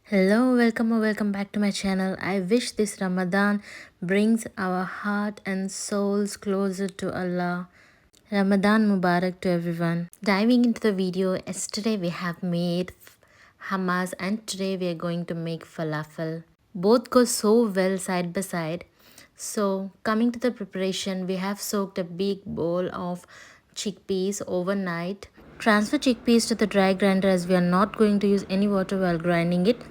Hello, welcome or welcome back to my channel. I wish this Ramadan brings our heart and souls closer to Allah. Ramadan Mubarak to everyone. Diving into the video, yesterday we have made hummus and today we are going to make falafel. Both go so well side by side. So coming to the preparation, we have soaked a big bowl of chickpeas overnight. Transfer chickpeas to the dry grinder as we are not going to use any water while grinding it.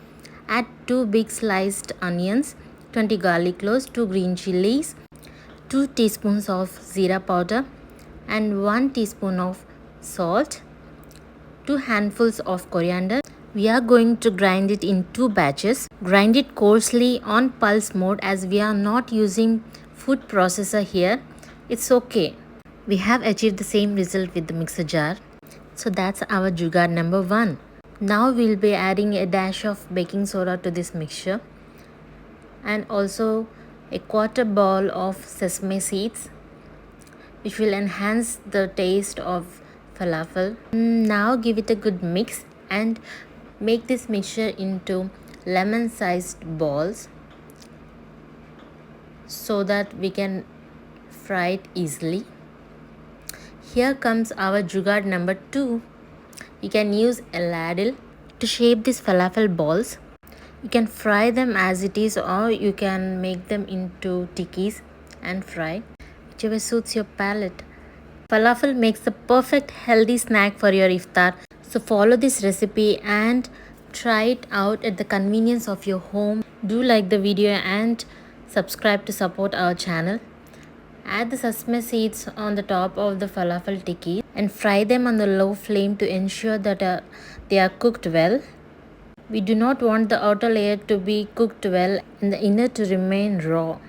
Add 2 big sliced onions, 20 garlic cloves, 2 green chilies, 2 teaspoons of zira powder and 1 teaspoon of salt, 2 handfuls of coriander. We are going to grind it in 2 batches. Grind it coarsely on pulse mode as we are not using food processor here. It's okay. We have achieved the same result with the mixer jar. So that's our jugaad number 1. Now we'll be adding a dash of baking soda to this mixture and also a quarter bowl of sesame seeds which will enhance the taste of falafel. Now give it a good mix and make this mixture into lemon sized balls so that we can fry it easily. Here comes our jugaad number 2. You can use a ladle to shape these falafel balls. You can fry them as it is or you can make them into tikkis and fry, whichever suits your palate. Falafel makes the perfect healthy snack for your iftar. So follow this recipe and try it out at the convenience of your home. Do like the video and subscribe to support our channel. Add the sesame seeds on the top of the falafel tikki and fry them on the low flame to ensure that they are cooked well. We do not want the outer layer to be cooked well and the inner to remain raw.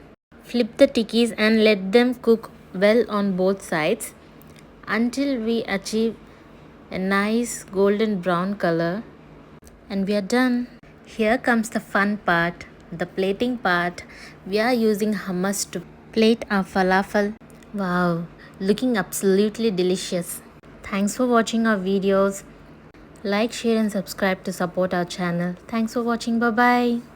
Flip the tikkis and let them cook well on both sides until we achieve a nice golden brown color and we are done. Here comes the fun part, the plating part. We are using hummus to plate our falafel. Wow, looking absolutely delicious. Thanks for watching our videos. Like, share and subscribe to support our channel. Thanks for watching. Bye bye.